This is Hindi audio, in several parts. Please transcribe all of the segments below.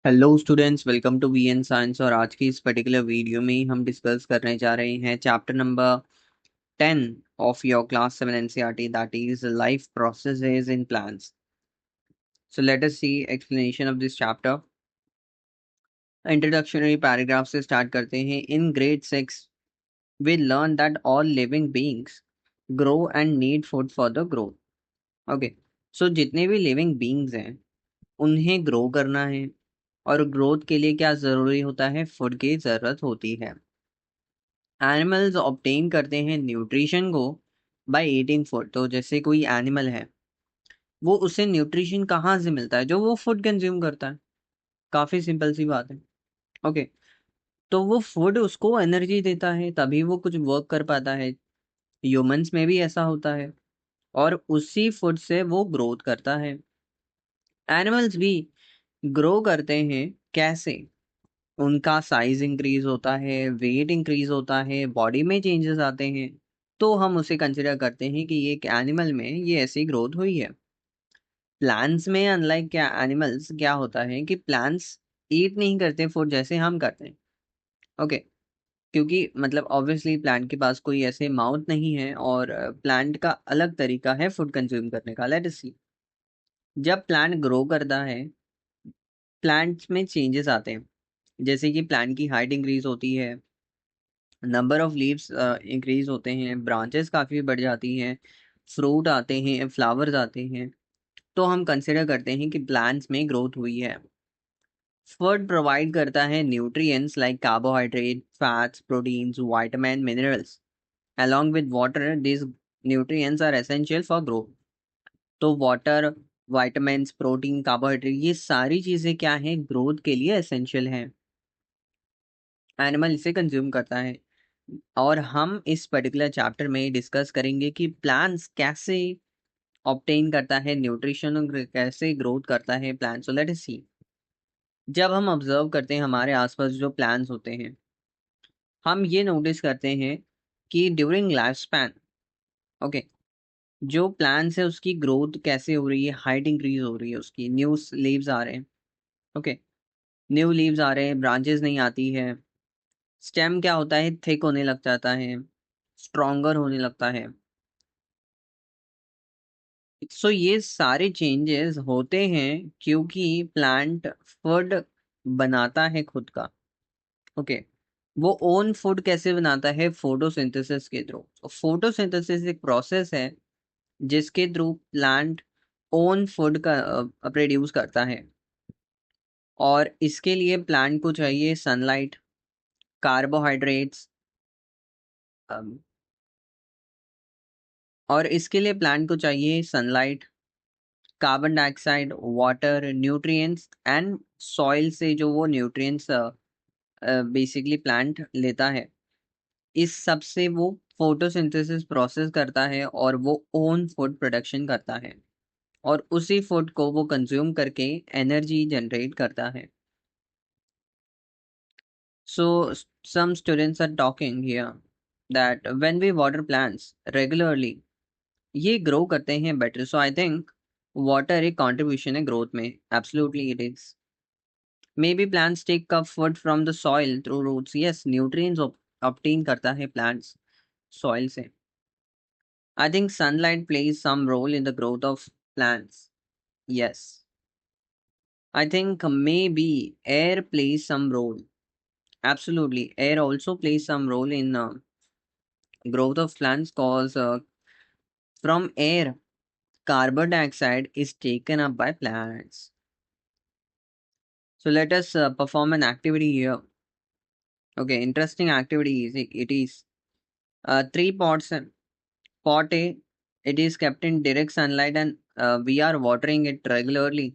Hello students, welcome to VN science. और आज की इस पर्टिकुलर वीडियो में हम डिस्कस करने जा रहे हैं chapter number 10 of your class 7 NCERT, that is life processes in plants. So let us see explanation of this chapter. Introductory paragraph से स्टार्ट करते हैं। In grade 6 we learn that all living beings grow and need food for the growth. Okay, so जितने भी लिविंग बीइंग्स हैं उन्हें ग्रो करना है, और ग्रोथ के लिए क्या जरूरी होता है? फूड की जरूरत होती है। एनिमल्स ऑब्टेन करते हैं न्यूट्रिशन को बाय ईटिंग फूड। तो जैसे कोई एनिमल है, वो उसे न्यूट्रिशन कहाँ से मिलता है? जो वो फूड कंज्यूम करता है। काफी सिंपल सी बात है। ओके, तो वो फूड उसको एनर्जी देता है, तभी वो कुछ वर्क कर पाता है। ह्यूमंस में भी ऐसा होता है, और उसी फूड से वो ग्रोथ करता है। एनिमल्स भी ग्रो करते हैं। कैसे? उनका साइज इंक्रीज होता है, वेट इंक्रीज होता है, बॉडी में चेंजेस आते हैं, तो हम उसे कंसिडर करते हैं कि ये एक एनिमल में ये ऐसी ग्रोथ हुई है। प्लांट्स में अनलाइक क्या एनिमल्स, क्या होता है कि प्लांट्स ईट नहीं करते फूड जैसे हम करते हैं। ओके, क्योंकि मतलब ऑब्वियसली प्लांट के पास कोई ऐसे माउथ नहीं है, और प्लांट का अलग तरीका है फूड कंज्यूम करने का। लेट अस सी। जब प्लांट ग्रो करता है, प्लांट्स में चेंजेस आते हैं। जैसे कि प्लांट की हाइट इंक्रीज होती है, नंबर ऑफ लीव्स इंक्रीज होते हैं, ब्रांचेस काफ़ी बढ़ जाती हैं, फ्रूट आते हैं, फ्लावर्स आते हैं, तो हम कंसिडर करते हैं कि प्लांट्स में ग्रोथ हुई है। फूड प्रोवाइड करता है nutrients like carbohydrate, fats, proteins, vitamin, minerals. along with water, these nutrients are essential for growth। तो वाटर, विटामिन्स, प्रोटीन, कार्बोहाइड्रेट, ये सारी चीज़ें क्या हैं? ग्रोथ के लिए एसेंशियल हैं। एनिमल इसे कंज्यूम करता है। और हम इस पर्टिकुलर चैप्टर में डिस्कस करेंगे कि प्लांट्स कैसे ऑब्टेन करता है न्यूट्रिशन, और कैसे ग्रोथ करता है प्लांट। सो लेट अस सी। जब हम ऑब्जर्व करते हैं हमारे आसपास जो प्लांट्स होते हैं, हम ये नोटिस करते हैं कि ड्यूरिंग लाइफ स्पैन, ओके, जो प्लांट्स है उसकी ग्रोथ कैसे हो रही है, हाइट इंक्रीज हो रही है, उसकी न्यू लीव्स आ रहे हैं। ओके, न्यू लीव्स आ रहे हैं, ब्रांचेस नहीं आती है, स्टेम क्या होता है? थिक होने लग जाता है, स्ट्रॉन्गर होने लगता है। सो ये सारे चेंजेस होते हैं क्योंकि प्लांट फूड बनाता है खुद का। ओके, वो ओन फूड कैसे बनाता है? फोटोसिंथेसिस के थ्रू। फोटोसिंथेसिस एक प्रोसेस है जिसके थ्रू प्लांट ओन फूड का प्रोड्यूस करता है। और इसके लिए प्लांट को चाहिए सनलाइट, कार्बोहाइड्रेट्स, और इसके लिए प्लांट को चाहिए sunlight, carbon dioxide, water, nutrients and soil से जो वो न्यूट्रिएंट्स बेसिकली प्लांट लेता है। इस सब से वो फोटोसिंथेसिस प्रोसेस करता है, और वो ओन फूड प्रोडक्शन करता है, और उसी फूड को वो कंज्यूम करके एनर्जी जनरेट करता है। So some students are talking here that when we water plants regularly, ये ग्रो करते हैं better. So I think water एक कंट्रीब्यूशन है ग्रोथ में। Absolutely it is. Maybe plants take up food from the soil through roots. Yes, nutrients obtain करता है plants soil से। I think sunlight plays some role in the growth of plants. Yes. I think maybe air plays some role. Absolutely. Air also plays some role in growth of plants, cause from air, carbon dioxide is taken up by plants. So let us perform an activity here. Okay, interesting activity is it is three pots. Pot A, it is kept in direct sunlight, and we are watering it regularly.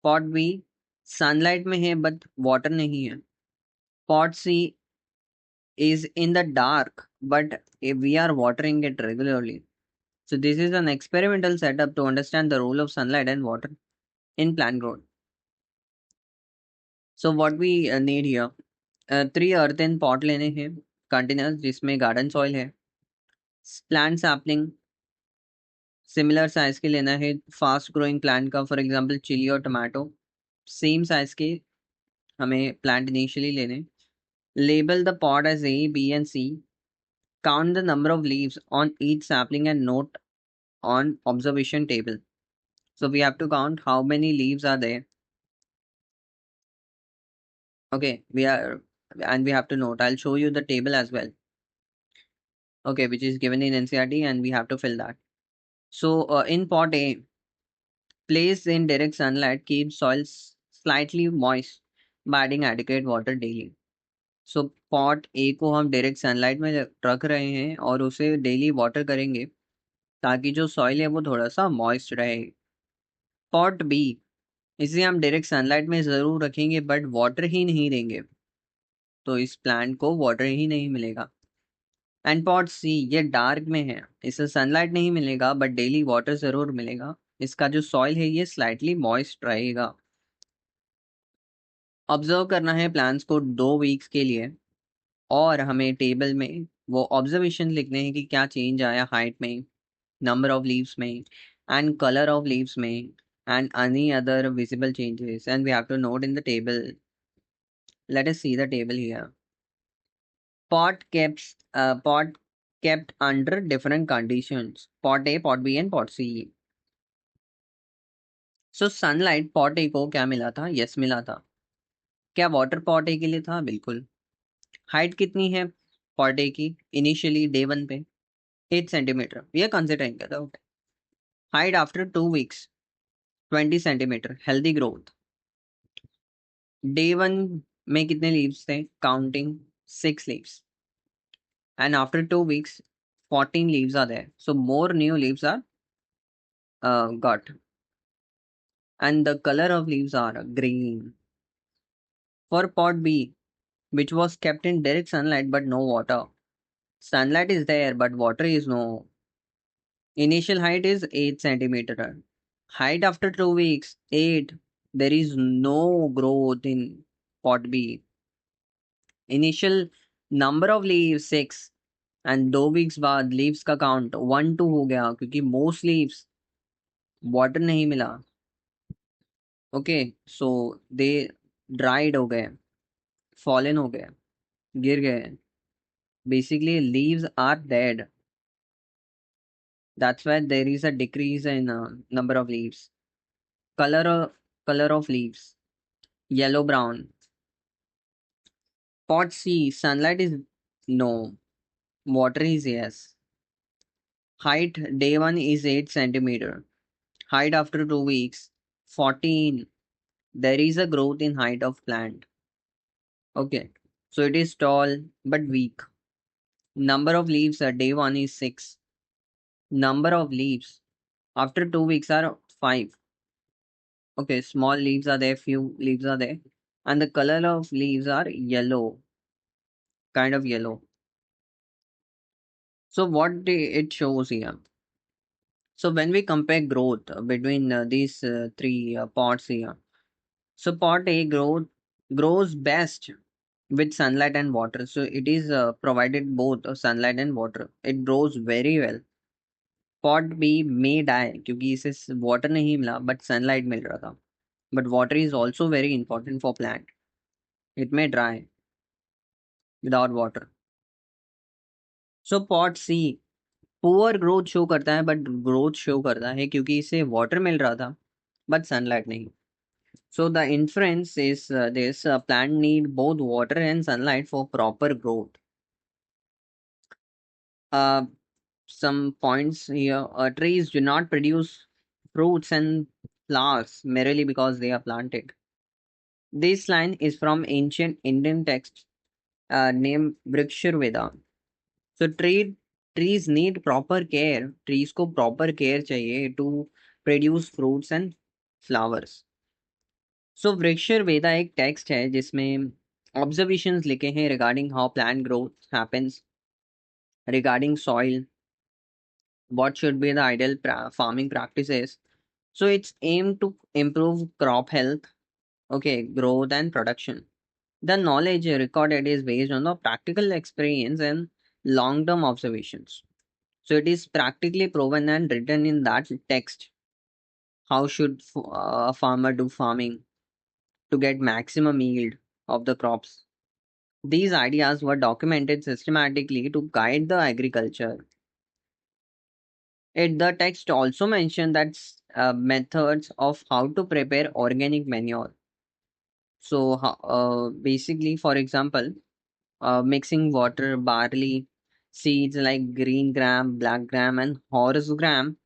Pot B, sunlight में है but water नहीं है. Pot C is in the dark but we are watering it regularly. So this is an experimental setup to understand the role of sunlight and water in plant growth. So what we need here, three earthen pot लेने हैं, containers जिसमें garden soil है, plant sapling सिमिलर साइज के लेना है, फास्ट ग्रोइंग प्लांट का, फॉर एग्जांपल चिली और टमाटो, सेम साइज के हमें प्लांट इनिशियली लेने. Label the pot as A, B and C. Count the number of leaves on each sapling and note on observation table. So we have to count how many leaves are there. Okay, and we have to note. I'll show you the table as well. Okay, which is given in NCRT, and we have to fill that. So in pot A, placed in direct sunlight keeps soils slightly moist by adding adequate water daily. So pot A को हम डायरेक्ट सनलाइट में रख रहे हैं और उसे डेली वाटर करेंगे ताकि जो सॉइल है वो थोड़ा सा मॉइस्ट रहे. पॉट बी, इसे हम डायरेक्ट सनलाइट में ज़रूर रखेंगे बट वाटर ही नहीं देंगे, तो इस प्लांट को वाटर ही नहीं मिलेगा. एंड पॉट सी, ये डार्क में है, इसे सनलाइट नहीं मिलेगा बट डेली वाटर ज़रूर मिलेगा. इसका जो सॉइल है ये स्लाइटली मॉइस्ट रहेगा. ऑब्जर्व करना है प्लांट्स को 2 वीक्स के लिए और हमें टेबल में वो ऑब्जर्वेशन लिखने हैं कि क्या चेंज आया हाइट में, नंबर ऑफ लीव्स में, एंड कलर ऑफ लीव्स में, and any other visible changes, and we have to note in the table. Let us see the table here. Pot kept under different conditions. Pot A, pot B and pot C. So sunlight pot A को क्या मिला था? Yes मिला था. क्या वाटर pot A के लिए था? बिल्कुल. हाइट कितनी है pot A की इनिशियली डे 1 पे? 8 सेंटीमीटर. ये कंसिडरिंग कर दो. Height after 2 weeks 20 centimetre. Healthy growth. Day 1 में कितने लीव्स थे? Counting 6 leaves. And after 2 weeks 14 leaves are there, so more new leaves are got, and the color of leaves are green. For pot B, which was kept in direct sunlight but no water, sunlight is there but water is no. Initial height is 8 centimeter. Height after 2 weeks 8. There is no growth in pot B. Initial number of leaves 6, and 2 weeks बाद लीव्स का काउंट 1-2 हो गया क्योंकि मोस्ट लीव्स वाटर नहीं मिला. ओके, सो दे ड्राइड हो गए, फॉलन हो गए, गिर गए. Basically leaves are dead. That's why there is a decrease in number of leaves. Colour colour of leaves yellow brown. Pot C, sunlight is no, water is yes. Height day 1 is 8 centimeter. Height after 2 weeks 14. There is a growth in height of plant. Okay, so it is tall but weak. Number of leaves at day 1 is 6. Number of leaves after 2 weeks are 5. Okay, small leaves are there, few leaves are there, and the color of leaves are yellow, kind of yellow. So what it shows here? So when we compare growth between these three pots here, so pot A grows best with sunlight and water. So it is provided both sunlight and water. It grows very well. Pot B may die क्योंकि इसे वाटर नहीं मिला बट सनलाइट मिल रहा था. But water is also very important for plant. It may dry without water. So pot C poor growth show करता है बट ग्रोथ शो करता है क्योंकि इसे वाटर मिल रहा था बट सनलाइट नहीं. So the influence is this plant need both water and sunlight for proper growth. Some points here. Trees do not produce fruits and flowers merely because they are planted. This line is from ancient Indian text named Vrikshurveda. So trees need proper care. Trees को proper care चाहिए to produce fruits and flowers. So Vrikshurveda एक text है जिसमें observations लिखे हैं regarding how plant growth happens, regarding soil, what should be the ideal farming practices. So it's aimed to improve crop health, okay, growth and production. The knowledge recorded is based on the practical experience and long-term observations. So it is practically proven and written in that text. How should a farmer do farming? to get maximum yield of the crops. These ideas were documented systematically to guide the agriculture. The text also mentioned that methods of how to prepare organic manure. So, basically, for example, mixing water, barley, seeds like green gram, black gram, and horse gram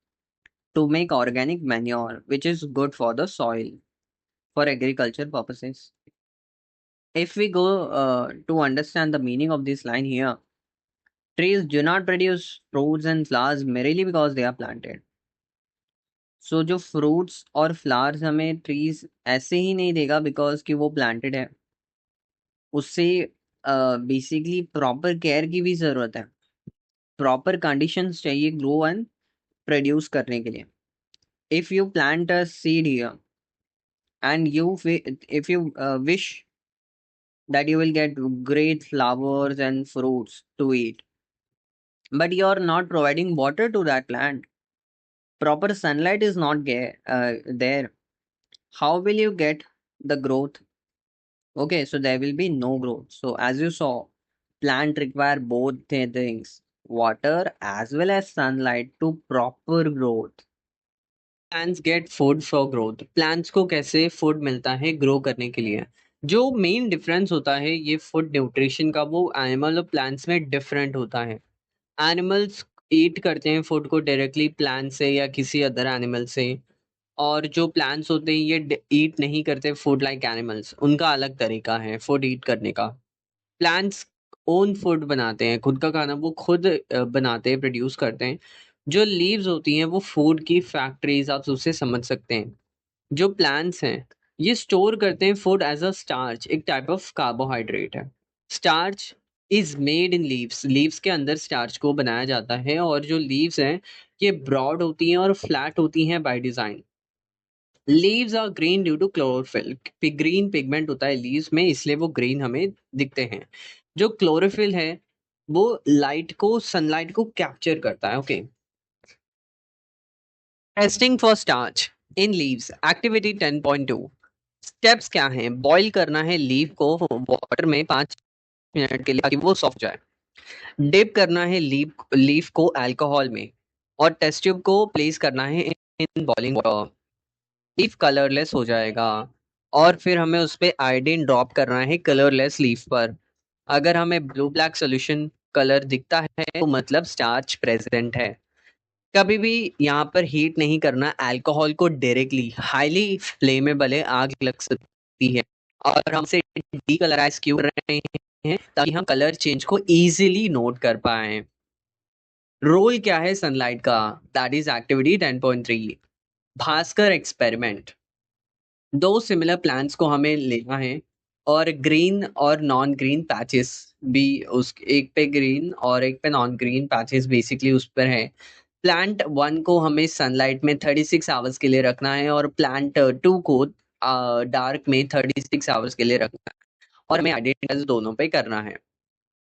to make organic manure, which is good for the soil for agriculture purposes. If we go to understand the meaning of this line here, trees do not produce fruits and flowers merely because they are planted. सो जो फ्रूट्स और फ्लावर्स हमें ट्रीज ऐसे ही नहीं देगा बिकॉज कि वो प्लांटेड है, उससे बेसिकली प्रॉपर केयर की भी जरूरत है, प्रॉपर कंडीशंस चाहिए ग्रो एंड प्रोड्यूस करने के लिए. If you plant a seed here and you if you wish that you will get great flowers and fruits to eat, but you are not providing water to that plant, proper sunlight is not there, how will you get the growth? Okay, so there will be no growth. So as you saw, plant require both things, water as well as sunlight to proper growth. Plants get food for growth. Plants को कैसे food मिलता है grow करने के लिए? जो main difference होता है ये food nutrition का, वो animal और plants में different होता है. Animals eat करते हैं food को directly plant से या किसी other animal से, और जो प्लांट्स होते हैं ये ईट नहीं करते फूड लाइक एनिमल्स, उनका अलग तरीका है फूड ईट करने का. प्लांट्स ओन फूड बनाते हैं, खुद का खाना वो खुद बनाते हैं, प्रोड्यूस करते हैं. जो लीव्स होती हैं वो फूड की फैक्ट्रीज, आप उससे समझ सकते हैं. जो प्लांट्स हैं ये स्टोर करते हैं फूड एज अ स्टार्च, एक टाइप ऑफ कार्बोहाइड्रेट है. Starch is made in leaves, leaves के अंदर स्टार्च को बनाया जाता है, और जो लीव्स हैं ये ब्रॉड होती हैं और फ्लैट होती हैं by design. Leaves are green due to chlorophyll, green pigment होता है लीव्स में, इसलिए वो ग्रीन हमें दिखते हैं. जो क्लोरोफिल है वो लाइट को, सनलाइट को कैप्चर करता है. Okay, testing for starch in leaves activity 10.2. Steps क्या हैं? बॉईल करना है लीव को वाटर में 5 मिनट के लिए ताकि वो सॉफ्ट जाए. डिप करना है लीफ को अल्कोहल में, और टेस्ट ट्यूब को प्लेस करना है in boiling water. Leaf colourless हो जाएगा, और फिर हमें उस पे आयोडीन ड्रॉप करना है कलरलेस लीफ पर. अगर हमें ब्लू ब्लैक सोल्यूशन कलर दिखता है तो मतलब स्टार्च प्रेजेंट है. कभी भी यहाँ पर हीट नहीं करना अल्कोहल को डायरेक्टली, हाईली फ्लेमेबल है, आग लग सकती है. और हमसे डीकलराइज क्यों कर रहे हैं? ताकि हम कलर चेंज को इजीली नोट कर पाए. रोल क्या है सनलाइट का? That is activity 10.3. Bhaskar experiment. दो सिमिलर प्लांट्स को हमें लेना है, और ग्रीन और नॉन ग्रीन पैचेस भी, उस एक पे ग्रीन और एक पे नॉन ग्रीन पैचेस बेसिकली उस पर है. प्लांट 1 को हमें सनलाइट में 36 आवर्स के लिए रखना है, और प्लांट 2 को डार्क में 36 आवर्स के लिए रखना है, और हमें आइडेंटिटाइज दोनों पे करना है.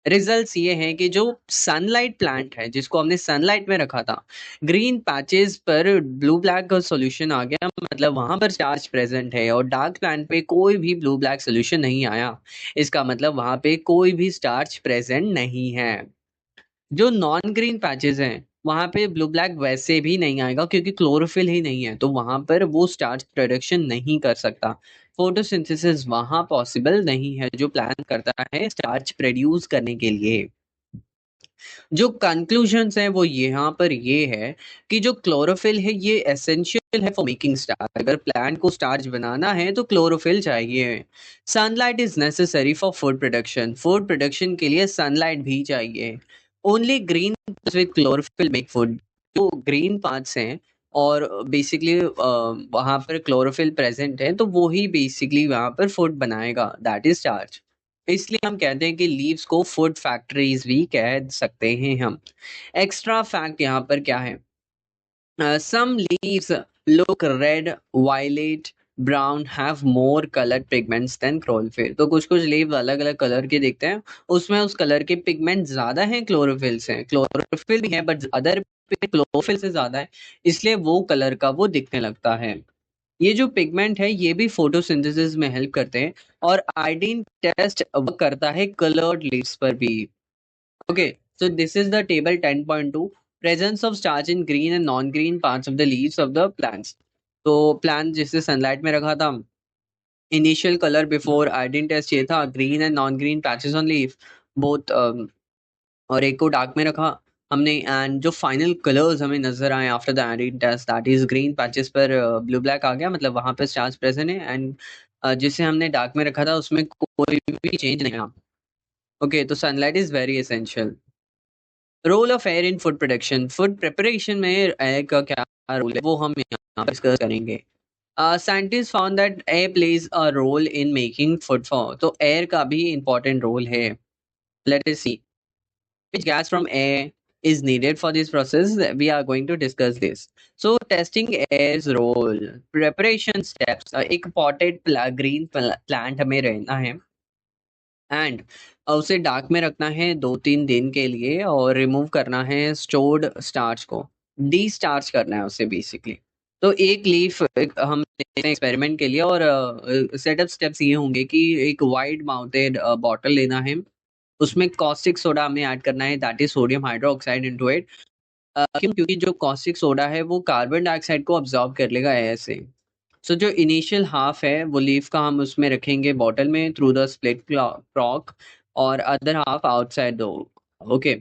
रिजल्ट्स ये हैं कि जो सनलाइट प्लांट है जिसको हमने सनलाइट में रखा था, ग्रीन पैचेस पर ब्लू ब्लैक का सॉल्यूशन आ गया, मतलब वहां पर स्टार्च प्रेजेंट है. और डार्क प्लांट पे कोई भी ब्लू ब्लैक सॉल्यूशन नहीं आया, इसका मतलब वहां पे कोई भी स्टार्च प्रेजेंट नहीं है. जो नॉन ग्रीन पैचेस हैं वहां पे ब्लू ब्लैक वैसे भी नहीं आएगा, क्योंकि क्लोरोफिल ही नहीं है, तो वहां पर वो स्टार्च प्रोडक्शन नहीं कर सकता. फोटोसिंथेसिस वहां पॉसिबल नहीं है जो प्लांट करता है स्टार्च प्रोड्यूस करने के लिए. जो कंक्लूजन्स हैं वो यहाँ पर ये है कि जो क्लोरोफिल है ये एसेंशियल है फॉर मेकिंग स्टार्च. अगर प्लांट को स्टार्च बनाना है तो क्लोरोफिल चाहिए. Sunlight is necessary for food production, food production के लिए सनलाइट भी चाहिए. Only green with chlorophyll make food. जो ग्रीन पार्ट्स हैं और बेसिकली वहां पर क्लोरोफिल प्रेजेंट है, तो वो ही बेसिकली वहां पर फूड बनाएगा, दैट इज स्टार्च. इसलिए हम कहते हैं कि लीव्स को फूड फैक्ट्रीज भी कह सकते हैं हम. एक्स्ट्रा फैक्ट यहाँ पर क्या है? Some leaves look red, violet, brown, have more coloured pigments than chlorophyll. तो कुछ कुछ लीव अलग अलग कलर के दिखते हैं, उसमें उस कलर के पिगमेंट ज्यादा हैं क्लोरोफिल से. क्लोरोफिल भी है बट अदर क्लोरोफिल से ज्यादा है, इसलिए वो कलर का वो दिखने लगता है. ये जो पिगमेंट है ये भी फोटोसिंथेसिस में हेल्प करते हैं, और आयोडीन टेस्ट वर्क करता है कलर्ड लीव्स पर भी। Okay, so this is the table 10.2, presence of starch in green and non-green parts of the leaves of the plants। तो प्लांट जिसे सनलाइट में रखा था, initial colour before iodine test ये था green and non green patches on leaf both, और एक को डार्क में रखा हमने, एंड जो फाइनल कलर्स हमें नजर आए after the iodine test, that is green patches पर ब्लू ब्लैक आ गया, मतलब वहां पे स्टार्च प्रेजेंट है, एंड जिसे हमने डार्क में रखा था उसमें कोई भी चेंज नहीं आया। ओके, तो sunlight is very essential. Role of air in food production, food preparation में एयर का क्या रोल है वो हम यहाँ डिस्कस करेंगे। Scientist found that air plays a role in making food for, तो एयर का भी इंपॉर्टेंट रोल है। Let us see which gas from air is needed for this process. We are going to discuss this. So testing air's role, preparation steps, एक potted green plant हमें रहना है, एंड उसे डार्क में रखना है 2-3 दिन के लिए, और रिमूव करना है स्टोर्ड स्टार्च को, डी स्टार्च करना है उसे बेसिकली। तो एक लीफ हम लेते हैं एक्सपेरिमेंट के लिए, और सेटअप स्टेप्स ये होंगे कि एक वाइड माउथेड बॉटल लेना है, उसमें कॉस्टिक सोडा हमें ऐड करना है, that is sodium hydroxide into it. क्यों? क्योंकि जो कॉस्टिक सोडा है वो कार्बन डाइऑक्साइड को अब्सॉर्ब कर लेगा एयर से। सो जो इनिशियल हाफ है वो लीफ का हम उसमें रखेंगे बॉटल में थ्रू द स्प्लिट प्रॉक, और अदर हाफ आउटसाइड दो। Okay,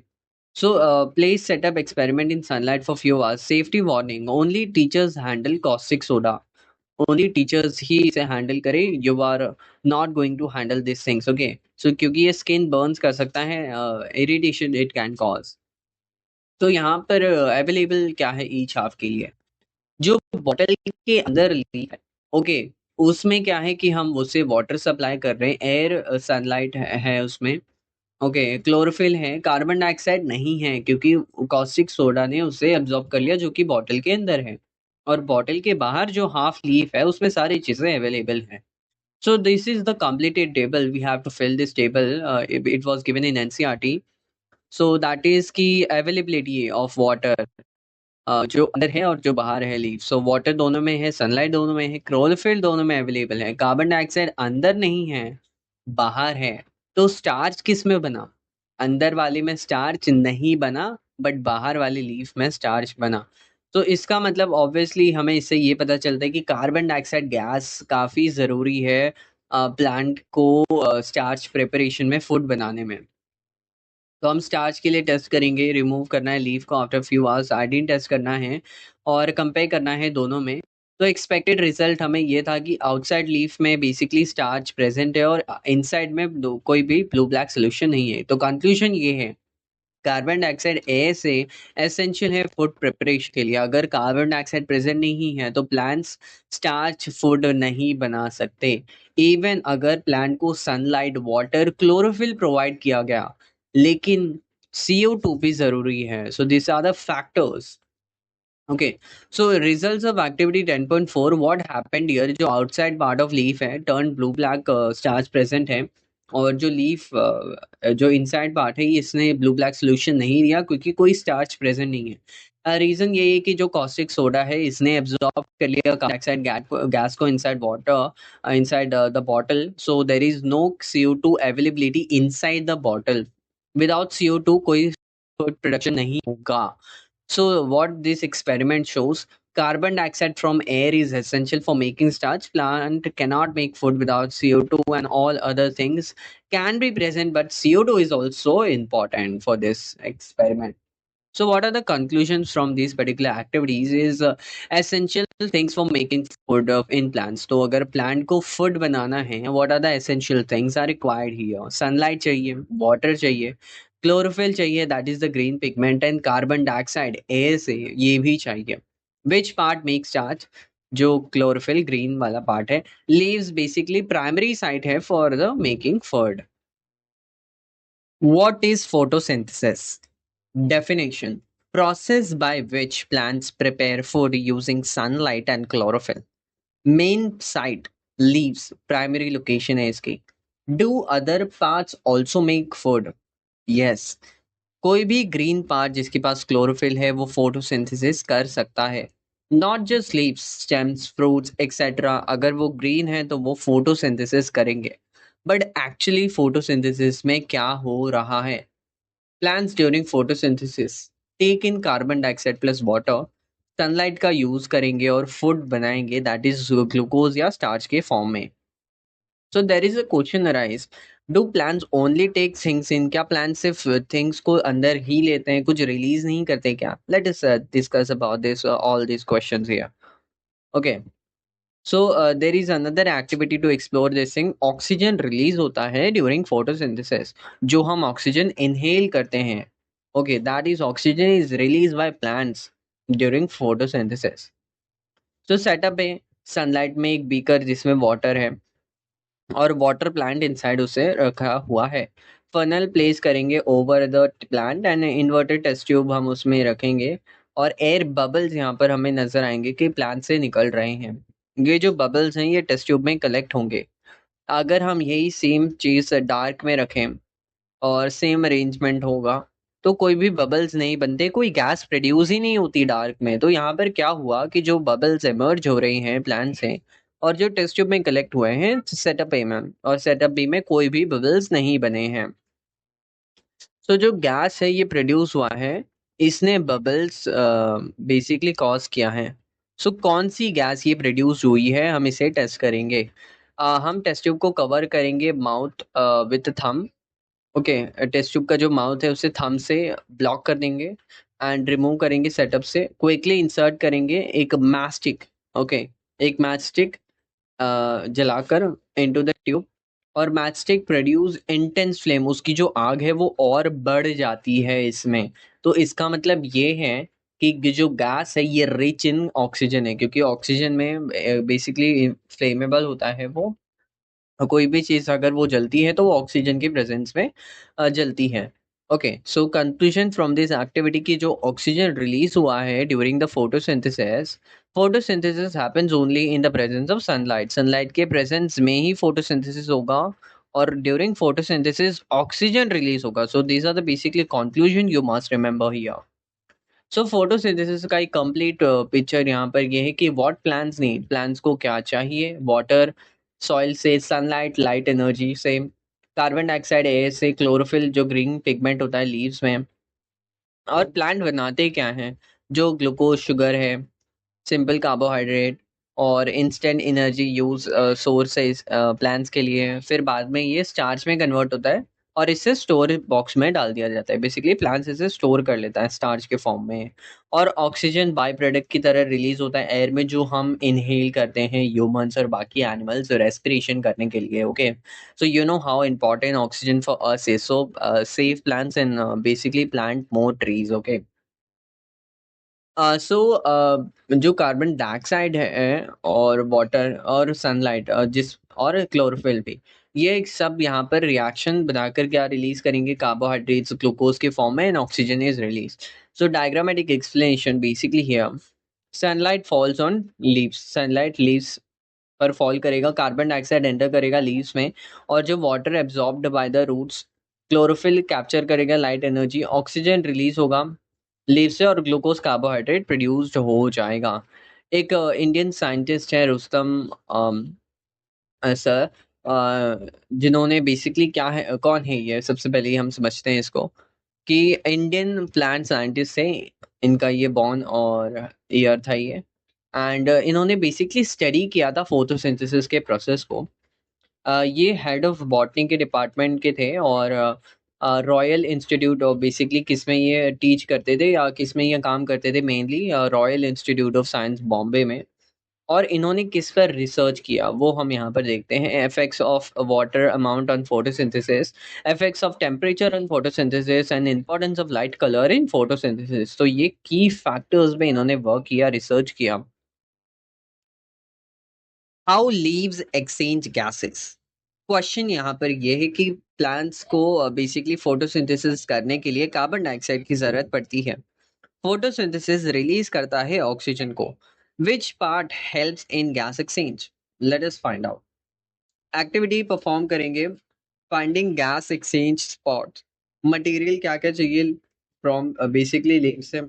so please set up experiment in sunlight for few hours. Safety warning, only teachers handle caustic soda, only teachers ही इसे हैंडल करें, you are not going to handle these things। okay, so क्योंकि ये स्किन बर्न्स कर सकता है, इरिटेशन इट कैन कॉज। तो यहाँ पर अवेलेबल क्या है ईच हाफ के लिए, जो बॉटल के अंदर ली है। ओके, उसमें क्या है कि हम उसे वाटर सप्लाई कर रहे हैं, एयर सनलाइट है उसमें। ओके, क्लोरोफिल है, कार्बन डाइऑक्साइड नहीं है क्योंकि कॉस्टिक सोडा ने उसे अब्सॉर्ब कर लिया जो कि बॉटल के अंदर है, और बॉटल के बाहर जो हाफ लीफ है उसमें सारी चीजें अवेलेबल हैं। So this is the completed table. We have to fill this table. It was given in NCERT. So that is की availability of water, जो अंदर है और जो बाहर है लीफ। सो वाटर दोनों में है, सनलाइट दोनों में है, क्लोरोफिल दोनों में अवेलेबल है, कार्बन डाइऑक्साइड अंदर नहीं है, बाहर है। तो स्टार्च किस में बना? अंदर वाले में स्टार्च नहीं बना, बट बाहर वाली लीफ में स्टार्च बना। तो इसका मतलब ऑब्वियसली हमें इससे ये पता चलता है कि कार्बन डाइऑक्साइड गैस काफी जरूरी है प्लांट को स्टार्च प्रिपरेशन में, फूड बनाने में। तो हम स्टार्च के लिए टेस्ट करेंगे, रिमूव करना है लीफ को after few hours, iodine test करना है, और कंपेयर करना है दोनों में। तो एक्सपेक्टेड रिजल्ट हमें ये था कि आउटसाइड लीफ में बेसिकली स्टार्च प्रेजेंट है, और इनसाइड में कोई भी ब्लू ब्लैक सोल्यूशन नहीं है। तो कंक्लूजन ये है, कार्बन डाइऑक्साइड एयर से एसेंशियल है फूड प्रिपरेशन के लिए। अगर कार्बन डाइऑक्साइड प्रेजेंट नहीं है तो प्लांट्स स्टार्च फूड नहीं बना सकते। इवन अगर प्लांट को सनलाइट, वाटर, क्लोरोफिल प्रोवाइड किया गया, लेकिन CO2 भी जरूरी है। So this are the factors. Okay, so results of activity 10.4, what happened here, जो आउटसाइड पार्ट ऑफ लीफ है turn blue black, starch present है, और जो लीफ जो इनसाइड पार्ट है इसने ब्लू ब्लैक सोल्यूशन नहीं दिया क्योंकि कोई स्टार्च प्रेजेंट नहीं है। रीजन ये है कि जो कॉस्टिक सोडा है इसने एब्जॉर्ब कर लिया कार्बन डाइऑक्साइड गैस को inside water, inside the bottle, so there is no CO2 availability inside the bottle. Without CO2 कोई प्रोडक्शन नहीं होगा। So what this experiment shows, carbon dioxide from air is essential for making starch. Plant cannot make food without CO2, and all other things can be present, but CO2 is also important for this experiment. So what are the conclusions from these particular activities is essential things for making food in plants। तो अगर plant को food बनाना है, what are the essential things are required here? Sunlight चाहिए, water चाहिए, chlorophyll चाहिए, that is the green pigment, and carbon dioxide air से ये भी चाहिए। Which part makes starch? जो chlorophyll green वाला part है, leaves basically primary site है for the making food। What is photosynthesis? Definition: process by which plants prepare food using sunlight and chlorophyll. Main site: leaves, primary location है इसकी। Do other parts also make food? Yes. कोई भी ग्रीन पार्ट जिसके पास क्लोरोफिल है वो फोटोसिंथेसिस कर सकता है, not just leaves, stems, fruits etcetera, अगर वो ग्रीन है तो वो फोटोसिंथेसिस करेंगे। बट एक्चुअली फोटोसिंथेसिस में क्या हो रहा है? Plants during photosynthesis take in carbon dioxide plus water, sunlight का यूज करेंगे और फूड बनाएंगे, दैट इज ग्लूकोज या स्टार्च के फॉर्म में। So there is a question arise, do plants only take things in, क्या प्लांट्स सिर्फ थिंग्स को अंदर ही लेते हैं, कुछ रिलीज नहीं करते क्या? Let us discuss about this all this questions here. Okay, so there is another activity to explore this thing, oxygen release होता है ड्यूरिंग फोटोसिंथेसिस, जो हम ऑक्सीजन इनहेल करते हैं। Okay, that is oxygen is release by plants during photosynthesis. तो सेटअप है, सनलाइट में एक बीकर जिसमें वाटर है और वाटर प्लांट इनसाइड उसे रखा हुआ है। फनल प्लेस करेंगे over the plant and inverted test tube हम उसमें रखेंगे, और एयर बबल्स यहाँ पर हमें नजर आएंगे कि प्लांट से निकल रहे हैं। ये जो बबल्स हैं ये टेस्ट ट्यूब में कलेक्ट होंगे। अगर हम यही सेम चीज डार्क में रखें और सेम अरेंजमेंट होगा तो कोई भी बबल्स नहीं बनते, कोई गैस प्रोड्यूस ही नहीं होती डार्क में। तो यहाँ पर क्या हुआ कि जो बबल्स एमर्ज हो रही हैं प्लांट से और जो टेस्ट ट्यूब में कलेक्ट हुए हैं सेटअप ए में, और सेटअप बी में कोई भी बबल्स नहीं बने हैं। तो जो गैस है ये प्रोड्यूस हुआ है, इसने बबल्स बेसिकली कॉज किया है। सो कौन सी गैस ये प्रोड्यूस हुई है हम इसे टेस्ट करेंगे। हम टेस्ट ट्यूब को कवर करेंगे mouth with thumb. Okay, test tube का जो माउथ है उसे थंब से ब्लॉक कर देंगे एंड रिमूव करेंगे सेटअप से, क्विकली इंसर्ट करेंगे एक मैच स्टिक। ओके, एक मैच स्टिक जलाकर इनटू द ट्यूब, और match stick produce intense flame, उसकी जो आग है वो और बढ़ जाती है इसमें। तो इसका मतलब ये है कि ये जो गैस है ये रिच इन ऑक्सीजन है, क्योंकि ऑक्सीजन में बेसिकली फ्लेमेबल होता है वो। कोई भी चीज अगर वो जलती है तो वो ऑक्सीजन की प्रेजेंस में जलती है। Okay, so conclusion from this activity की जो ऑक्सीजन रिलीज हुआ है during the photosynthesis, photosynthesis happens only in the presence of sunlight, sunlight के प्रेजेंस में ही फोटोसिंथेसिस होगा और ड्यूरिंग फोटोसिंथेसिस ऑक्सीजन रिलीज होगा। So these are the basically conclusion you must remember here. So photosynthesis का एक कंप्लीट पिक्चर यहाँ पर ये है कि व्हाट प्लांट्स नीड, प्लांट्स को क्या चाहिए, वाटर सॉइल से, सनलाइट लाइट एनर्जी से, कार्बन डाइऑक्साइड एयर से, क्लोरोफिल जो ग्रीन पिगमेंट होता है लीव्स में, और प्लांट बनाते क्या हैं, जो ग्लूकोज शुगर है, सिंपल कार्बोहाइड्रेट और instant energy use sources plants के लिए है। फिर बाद में ये स्टार्च में कन्वर्ट होता है और इसे स्टोर बॉक्स में डाल दिया जाता है। बेसिकली प्लांट्स इसे स्टोर कर लेता है स्टार्च के फॉर्म में, और ऑक्सीजन बाय प्रोडक्ट की तरह रिलीज होता है एयर में, जो हम इनहेल करते हैं ह्यूमंस और बाकी एनिमल्स रेस्पिरेशन करने के लिए। Okay, so you know how important oxygen for us is, so save plants and basically plant more trees. Okay, so जो कार्बन डाइऑक्साइड है और वाटर और सनलाइट जिस और क्लोरोफिल भी, ये सब यहाँ पर रिएक्शन बनाकर क्या रिलीज करेंगे, कार्बोहाइड्रेट्स ग्लूकोज के फॉर्म में, and oxygen is release. So diagrammatic explanation basically here, sunlight falls on leaves, sunlight leaves पर फॉल करेगा, कार्बन डाइऑक्साइड एंटर करेगा लीव्स में, और जो water absorbed by the roots, chlorophyll capture करेगा लाइट एनर्जी, ऑक्सीजन रिलीज होगा लीव से और ग्लूकोज कार्बोहाइड्रेट प्रोड्यूस्ड हो जाएगा। एक इंडियन साइंटिस्ट है रुस्तम सर, जिन्होंने बेसिकली क्या है, कौन है ये, सबसे पहले हम समझते हैं इसको कि इंडियन प्लांट साइंटिस्ट है, इनका ये बॉर्न और ईयर था ये, एंड इन्होंने बेसिकली स्टडी किया था फोटोसिंथेसिस के प्रोसेस को। ये हेड ऑफ बॉटनी के डिपार्टमेंट के थे और रॉयल इंस्टीट्यूट ऑफ, बेसिकली किस में ये टीच करते थे या किस में ये काम करते थे, mainly royal institute of science Bombay में। और इन्होंने किस पर रिसर्च किया वो हम यहाँ पर देखते हैं, effects of water amount on photosynthesis, effects of temperature on photosynthesis and importance of light colour in photosynthesis. तो ये की फैक्टर्स में इन्होंने वर्क किया, रिसर्च किया। How leaves exchange gases, question यहाँ पर यह है कि प्लांट्स को बेसिकली फोटोसिंथेसिस करने के लिए कार्बन डाइऑक्साइड की जरूरत पड़ती है। फोटोसिंथेसिस रिलीज करता है ऑक्सीजन को, which part helps in gas exchange, let us find out. Activity perform करेंगे, finding gas exchange spot, material क्या क्या चाहिए फ्रॉम बेसिकली लीव से,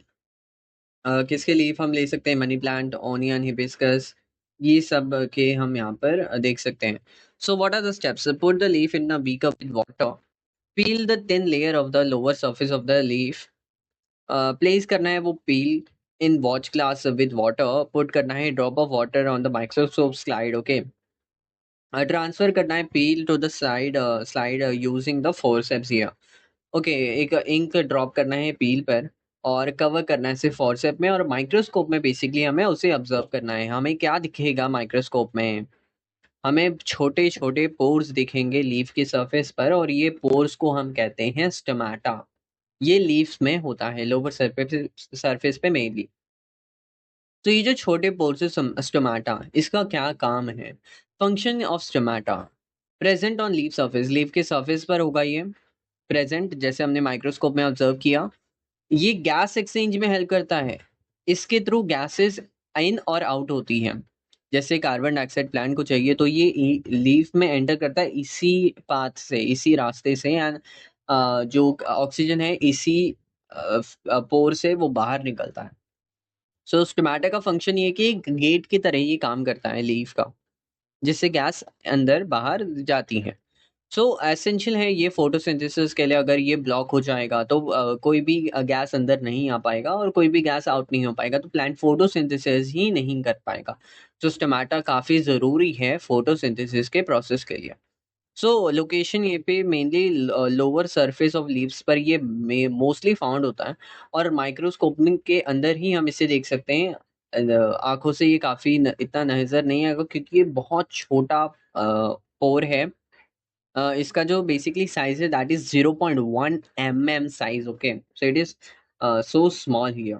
किसके लीफ हम ले सकते हैं? मनी प्लांट, ओनियन, हिबिस्कस, ये सब के हम यहाँ पर देख सकते हैं. So what are the steps? Put the leaf in a beaker with water, peel the thin layer of the lower surface of the leaf, place करना है वो peel in watch glass with water, put करना है drop of water on the microscope slide. Okay, transfer करना है peel to the side slide using the forceps here. Okay, एक इंक ड्रॉप करना है पील पर और कवर करना है सिर्फ फोरसेप में, और माइक्रोस्कोप में बेसिकली हमें उसे ऑब्जर्व करना है. हमें क्या दिखेगा माइक्रोस्कोप में? हमें छोटे छोटे पोर्स दिखेंगे लीफ की सरफेस पर, और ये पोर्स को हम कहते हैं स्टोमाटा. ये लीव्स में होता है, लोअर सरफेस सरफेस पे मेनली. तो ये जो छोटे पोर्स है स्टोमाटा, इसका क्या काम है? Function of stomata: present on leaf surface, leaf के सरफेस पर होगा ये प्रेजेंट, जैसे हमने माइक्रोस्कोप में ऑब्जर्व किया. ये गैस एक्सचेंज में हेल्प करता है. इसके थ्रू गैसेस इन और आउट होती हैं. जैसे कार्बन डाइऑक्साइड प्लांट को चाहिए तो ये लीफ में एंटर करता है इसी पाथ से, इसी रास्ते से, एंड जो ऑक्सीजन है इसी पोर से वो बाहर निकलता है. सो स्टोमेटा का फंक्शन ये है कि गेट की तरह ही काम करता है लीफ का, जिससे गैस अंदर बाहर जाती है. सो एसेंशियल है ये फोटोसिंथेसिस के लिए. अगर ये ब्लॉक हो जाएगा तो कोई भी गैस अंदर नहीं आ पाएगा और कोई भी गैस आउट नहीं हो पाएगा, तो प्लांट फोटोसिंथेसिस ही नहीं कर पाएगा. तो स्टोमेटा काफी जरूरी है फोटोसिंथेसिस के प्रोसेस के लिए. सो लोकेशन ये पे mainly lower surface of leaves पर ये मोस्टली फाउंड होता है, और माइक्रोस्कोपिंग के अंदर ही हम इसे देख सकते हैं. आंखों से ये काफी इतना नजर नहीं आएगा क्योंकि ये बहुत छोटा पोर है. इसका जो बेसिकली साइज है that is 0.1 mm size. Okay, so it is so small here.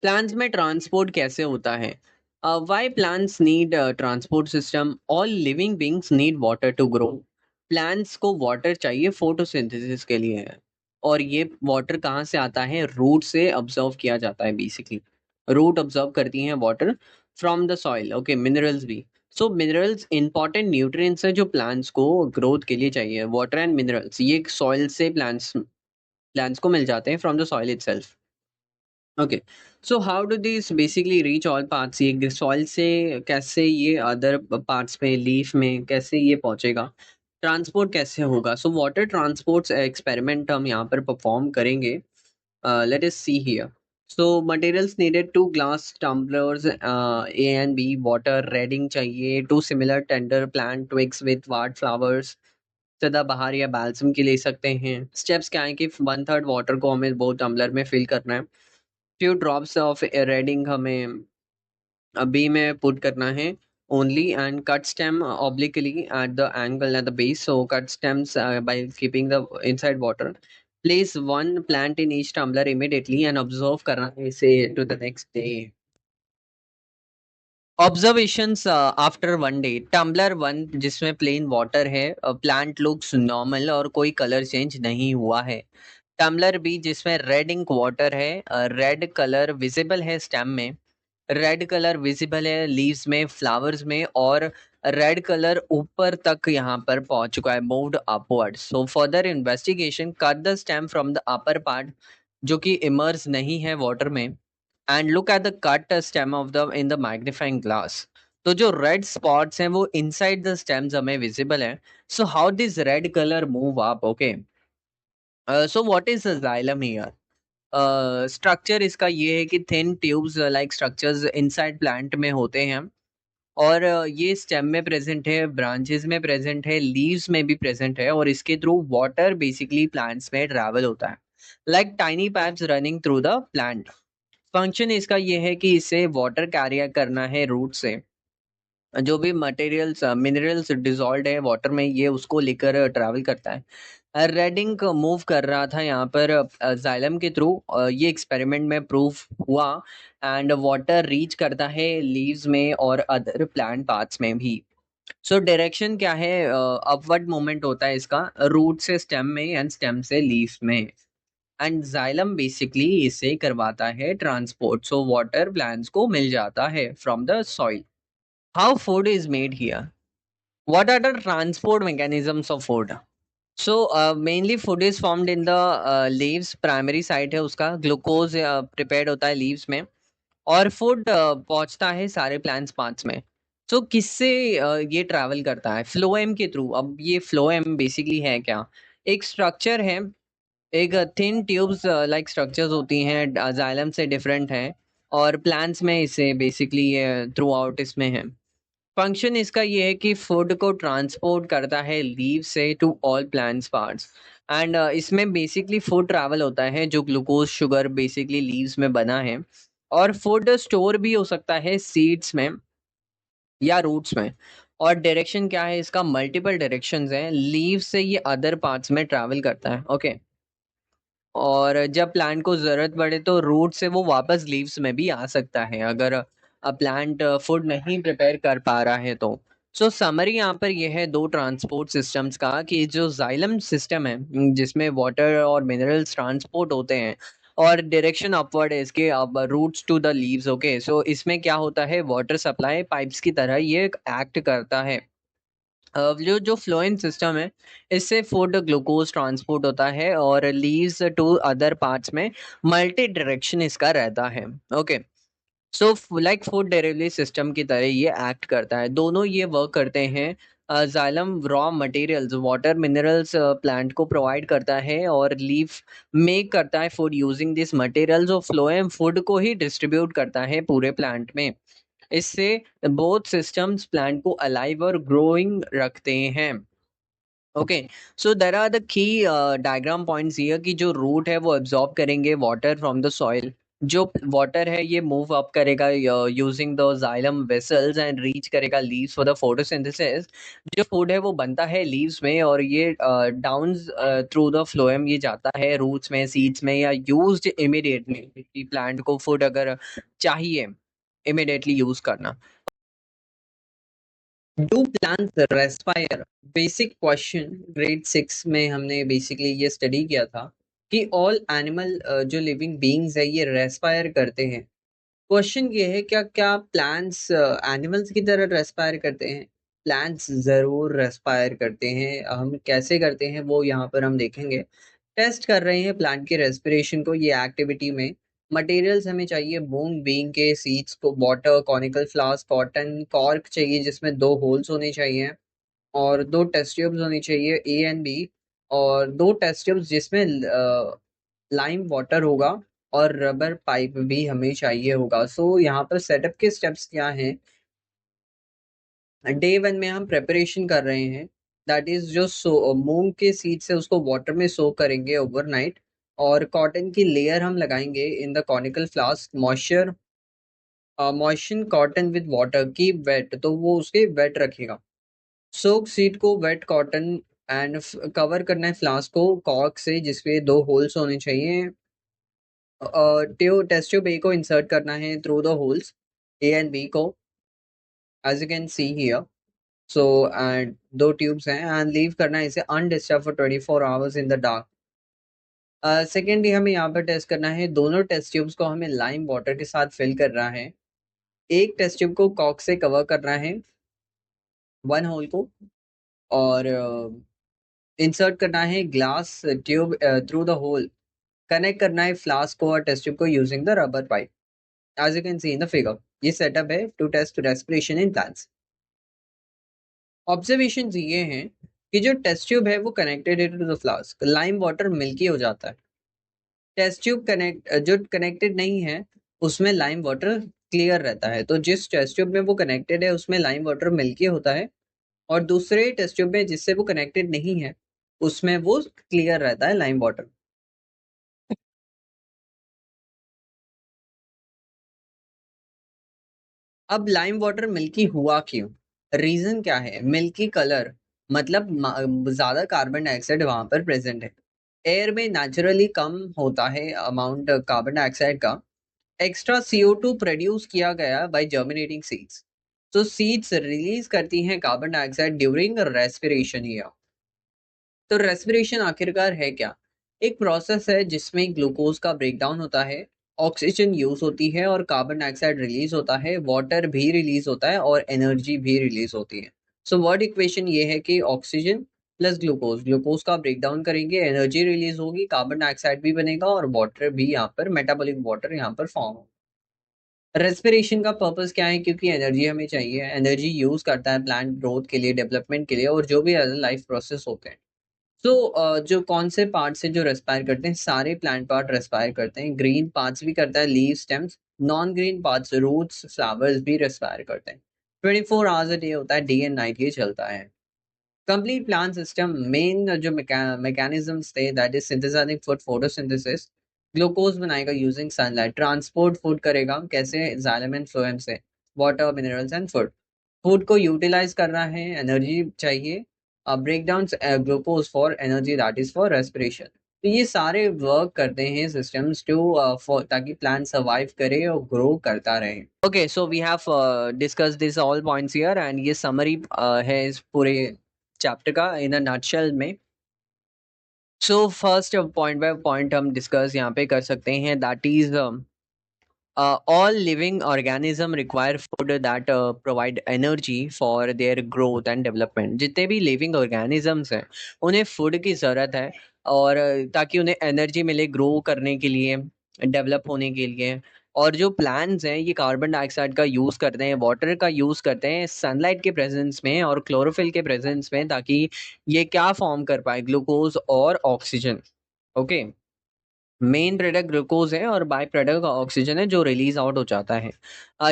Plants में ट्रांसपोर्ट कैसे होता है? Why plants need transport system? All living beings need water to grow. Plants को वाटर चाहिए फोटोसिंथेसिस के लिए है. और ये वाटर कहाँ से आता है? रूट से ऑब्जर्व किया जाता है बेसिकली. रूट ऑब्जर्व करती हैं water from the soil. Okay, minerals भी. सो मिनरल्स इंपॉर्टेंट न्यूट्रिएंट्स है जो प्लांट्स को ग्रोथ के लिए चाहिए. वाटर एंड मिनरल्स ये सॉइल से प्लांट्स प्लांट्स को मिल जाते हैं from the soil itself. Okay, so how do this basically reach all parts? ये सॉइल से कैसे ये अदर पार्ट्स में, लीफ में कैसे ये पहुंचेगा? ट्रांसपोर्ट कैसे होगा? सो वाटर ट्रांसपोर्ट एक्सपेरिमेंट हम यहाँ पर परफॉर्म करेंगे. Let us see here. So materials needed: 2 glass tumblers, A and B, water, red ink चाहिए, 2 similar tender plant twigs with white flowers, सदाबहार या बाल्सम की ले सकते हैं. स्टेप्स क्या है कि 1/3 वाटर को हमें वो टम्बलर में फिल करना है. फ्यू ड्रॉप्स ऑफ रेडिंग हमें बी में पुट करना है only, and cut stem obliquely at the angle at the base. So cut stems by keeping the inside water. Place one plant in each tumbler immediately and observe करना है इसे to the next day. Observations after 1 day. Tumbler 1 जिसमें प्लेन वाटर है, प्लांट लुक्स नॉर्मल और कोई कलर चेंज नहीं हुआ है. टम्बलर बी जिसमें रेड इंक वाटर है, रेड कलर विजिबल है स्टेम में, रेड कलर विजिबल है लीव्स में, फ्लावर्स में, और रेड कलर ऊपर तक यहाँ पर पहुंच चुका है, moved upward. So further investigation: cut the stem from the upper part जो कि इमर्स नहीं है वाटर में, and look at the cut stem of the in the magnifying glass. तो जो रेड स्पॉट्स हैं वो इनसाइड द स्टेम्स हमें विजिबल है. So how this red colour move up? Okay, so what is xylem here? Structure इसका ये है कि thin tubes like structures inside plant में होते हैं, और ये स्टेम में प्रेजेंट है, ब्रांचेस में प्रेजेंट है, लीव्स में भी प्रेजेंट है, और इसके थ्रू वाटर बेसिकली प्लांट्स में ट्रैवल होता है like tiny pipes running through the plant. Function इसका ये है कि इसे वाटर कैरी करना है रूट से. जो भी मटेरियल्स मिनरल्स डिजॉल्व है वाटर में ये उसको लेकर ट्रैवल करता है. रेडिंग मूव कर रहा था यहाँ पर जाइलम के थ्रू, ये एक्सपेरिमेंट में प्रूव हुआ, एंड वाटर रीच करता है लीव्स में और अदर प्लांट पार्ट्स में भी. सो डायरेक्शन क्या है? अपवर्ड मूवमेंट होता है इसका, रूट से स्टेम में एंड स्टेम से लीव्स में, एंड जाइलम बेसिकली इसे करवाता है ट्रांसपोर्ट. सो वाटर प्लांट्स को मिल जाता है from the soil. How food is made here? What are the transport mechanisms of food? So mainly food is formed in the leaves, primary site है उसका, ग्लूकोज प्रिपेयर्ड होता है लीव्स में, और फूड पहुंचता है सारे प्लांट्स पार्ट्स में। सो किससे ये ट्रैवल करता है? फ्लोएम के थ्रू। अब ये फ्लोएम बेसिकली है क्या? एक स्ट्रक्चर है, एक थिन ट्यूब्स लाइक स्ट्रक्चर्स होती हैं, जाइलम से डिफरेंट है, और प्लांट्स में इसे बेसिकली थ्रू आउट इसमें है। फंक्शन इसका ये है कि फूड को ट्रांसपोर्ट करता है लीव से to all plants parts, and इसमें बेसिकली फूड ट्रैवल होता है जो ग्लूकोज शुगर बेसिकली लीव्स में बना है। और फूड स्टोर भी हो सकता है सीड्स में या रूट्स में। और डायरेक्शन क्या है इसका? मल्टीपल डायरेक्शंस हैं, लीव से ये अदर पार्ट्स में ट्रैवल करता है। ओके। और जब प्लांट को ज़रूरत पड़े तो रूट से वो वापस लीव्स में भी आ सकता है, अगर प्लांट फूड नहीं प्रिपेयर कर पा रहा है तो। सो समरी यहाँ पर यह है दो ट्रांसपोर्ट सिस्टम्स का, कि जो जाइलम सिस्टम है जिसमें वाटर और मिनरल्स ट्रांसपोर्ट होते हैं, और डायरेक्शन अपवर्ड है इसके, अब roots to the leaves. Okay, so इसमें क्या होता है, वाटर सप्लाई पाइप्स की तरह ये एक्ट करता है। जो जो फ्लोएम सिस्टम है, इससे फूड ग्लूकोज ट्रांसपोर्ट होता है और लीव्स टू अदर पार्ट्स में मल्टी डायरेक्शन इसका रहता है। Okay. So like food delivery system की तरह ये एक्ट करता है, दोनों ये वर्क करते हैं। Xylem raw materials water minerals plant को प्रोवाइड करता है, और लीफ मेक करता है फूड यूजिंग दिस मटेरियल्स, और फ्लोएम फूड को ही डिस्ट्रीब्यूट करता है पूरे प्लांट में। इससे बोथ सिस्टम्स प्लांट को अलाइव और ग्रोइंग रखते हैं। Okay. So there are the key diagram points here, कि जो रूट है वो एब्जॉर्ब करेंगे वाटर फ्रॉम द सॉइल, जो वाटर है ये मूव अप करेगा using the xylem vessels and reach करेगा लीव्स फॉर द फोटोसिंथेसिस। जो फूड है वो बनता है लीव्स में, और ये डाउन थ्रू द फ्लोएम ये जाता है रूट्स में, सीड्स में, या यूज्ड इमिडिएटली प्लांट को फूड अगर चाहिए इमिडिएटली यूज करना। Do plants respire? Basic question grade 6 में हमने बेसिकली ये स्टडी किया था कि ऑल एनिमल जो लिविंग बीइंग्स है ये रेस्पायर करते हैं। क्वेश्चन ये है, क्या क्या प्लांट्स एनिमल्स की तरह रेस्पायर करते हैं? प्लांट्स जरूर रेस्पायर करते हैं। हम कैसे करते हैं वो यहाँ पर हम देखेंगे। टेस्ट कर रहे हैं प्लांट के रेस्पिरेशन को ये एक्टिविटी में। मटेरियल्स हमें चाहिए मूंग बीन के सीड्स को, water, conical flask, cotton, cork चाहिए जिसमें दो होल्स होने चाहिए, और दो टेस्ट ट्यूब्स होनी चाहिए ए एंड बी, और दो टेस्ट ट्यूब्स जिसमें लाइम वाटर होगा, और रबर पाइप भी हमें चाहिए होगा। सो यहाँ पर सेटअप के स्टेप्स क्या हैं? डे वन में हम प्रेपरेशन कर रहे हैं, दैट इज जो मूंग के सीड से उसको वाटर में सो करेंगे ओवरनाइट, और कॉटन की लेयर हम लगाएंगे in the conical flask. Moisture cotton with water की वेट, तो वो उसके वेट रखेगा। सोक सीड को वेट कॉटन एंड कवर करना है फ्लास्क को कॉर्क से जिसपे दो होल्स होने चाहिए। टेस्ट ट्यूब ए को इंसर्ट करना है through the holes A and B को, as you can see here. So and दो ट्यूब्स हैं, एंड लीव करना है इसे undisturb for 24 hours in the dark. Secondly हमें यहाँ पर टेस्ट करना है, दोनों टेस्ट ट्यूब्स को हमें लाइम वाटर के साथ फिल करना है। एक टेस्ट ट्यूब को कॉक से कवर करना है, वन होल को, और इंसर्ट करना है glass tube through the hole. Connect करना है फ्लास्क को और टेस्ट ट्यूब को using the rubber pipe, as you can see in the figure. ये सेटअप है to test respiration in plants. Observation ये हैं कि जो टेस्ट ट्यूब है वो कनेक्टेड है to the flask, lime water milky हो जाता है। टेस्ट ट्यूब जो कनेक्टेड नहीं है उसमें लाइम वाटर क्लियर रहता है। तो जिस टेस्ट ट्यूब में वो कनेक्टेड है उसमें लाइम वाटर मिल्की होता है, और दूसरे टेस्ट ट्यूब में जिससे वो कनेक्टेड नहीं है उसमें वो क्लियर रहता है लाइम वाटर। अब लाइम वाटर मिल्की हुआ क्यों? रीजन क्या है? मिल्की कलर मतलब ज्यादा कार्बन डाइऑक्साइड वहां पर प्रेजेंट है। एयर में नेचुरली कम होता है अमाउंट कार्बन डाइऑक्साइड का। एक्स्ट्रा CO2 प्रोड्यूस किया गया बाय जर्मिनेटिंग सीड्स। तो सीड्स रिलीज करती हैं carbon dioxide during respiration year. तो रेस्पिरेशन आखिरकार है क्या? एक प्रोसेस है जिसमें ग्लूकोज का ब्रेकडाउन होता है, ऑक्सीजन यूज होती है, और कार्बन डाइऑक्साइड रिलीज होता है, वाटर भी रिलीज होता है, और एनर्जी भी रिलीज होती है। सो वर्ड इक्वेशन ये है कि ऑक्सीजन प्लस ग्लूकोज, ग्लूकोज का ब्रेक डाउन करेंगे, एनर्जी रिलीज होगी, कार्बन डाइऑक्साइड भी बनेगा और वाटर भी यहाँ पर, मेटाबॉलिक वाटर यहाँ पर फॉर्म होगा। रेस्पिरेशन का पर्पस क्या है? क्योंकि एनर्जी हमें चाहिए, एनर्जी यूज करता है प्लांट ग्रोथ के लिए, डेवलपमेंट के लिए और जो भी अदर लाइफ प्रोसेस होते हैं। तो जो कौन से पार्ट से जो रेस्पायर करते हैं? सारे प्लांट पार्ट रेस्पायर करते हैं। ग्रीन पार्ट्स भी करता है, leave, stems. Non green parts, roots, flowers भी रेस्पायर करते हैं। 24 आवर्स अ डे होता है, डे एंड नाइट ये चलता है। कंप्लीट प्लांट सिस्टम, मेन जो मैकेनिज्म्स थे, that is synthesising food, photosynthesis, glucose बनाएगा यूजिंग सनलाइट, ट्रांसपोर्ट फूड करेगा कैसे? जाइलम एंड फ्लोएम से, water, minerals and food. Food को यूटिलाइज करना है, एनर्जी चाहिए, break down glucose for energy, that is for respiration. तो ये सारे वर्क करते हैं सिस्टम्स टू ताकि प्लांट सर्वाइव करे और ग्रो करता रहे। Okay, so we have discuss this all points here, and ये समरी है इस पूरे चैप्टर का इन अ नटशेल में। So first point by point हम डिस्कस यहाँ पे कर सकते हैं, that is all living organism require food that provide energy for their growth and development। जितने भी लिविंग ऑर्गेनिजम्स हैं उन्हें फूड की ज़रूरत है, और ताकि उन्हें एनर्जी मिले ग्रो करने के लिए, डेवलप होने के लिए। और जो प्लांट्स हैं ये कार्बन डाइऑक्साइड का यूज़ करते हैं, वाटर का यूज़ करते हैं सनलाइट के प्रेजेंस में और क्लोरोफिल के प्रेजेंस में, ताकि ये क्या फॉर्म कर पाए? ग्लूकोज और oxygen. Okay, main product glucose है और बाय प्रोडक्ट ऑक्सीजन है जो रिलीज आउट हो जाता है।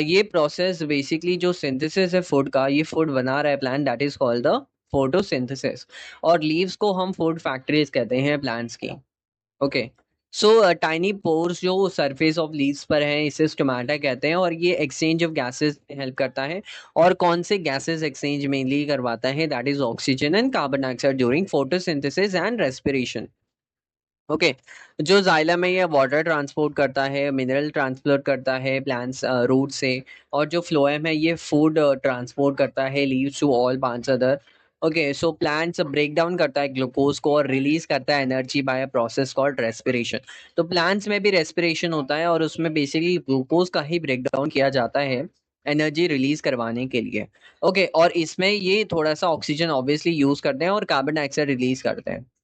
ये प्रोसेस बेसिकली जो सिंथेसिस है फूड का, ये फूड बना रहा है plant, that is called the photosynthesis. और लीव्स को हम फूड फैक्ट्रीज कहते हैं प्लांट्स की। ओके, सो टाइनी पोर्स जो सरफेस ऑफ लीव्स पर हैं इसे स्टोमेटा कहते हैं, और ये एक्सचेंज ऑफ गैसेस हेल्प करता है। और कौन से गैसेस एक्सचेंज मेनली करवाता है? That is oxygen and carbon dioxide during photosynthesis and respiration. Okay, जो जाइलम है ये वाटर ट्रांसपोर्ट करता है, मिनरल ट्रांसपोर्ट करता है प्लांट्स रूट से। और जो फ्लोएम है ये फूड ट्रांसपोर्ट करता है, लीव्स टू ऑल पांच other. Okay, so plants break down करता है ग्लूकोज को और रिलीज करता है energy by a process called respiration. तो प्लांट्स में भी रेस्पिरेशन होता है और उसमें बेसिकली ग्लूकोज का ही ब्रेक डाउन किया जाता है एनर्जी रिलीज करवाने के लिए। ओके, और इसमें ये थोड़ा सा ऑक्सीजन ऑब्वियसली यूज करते हैं और कार्बन डाइऑक्साइड रिलीज करते हैं।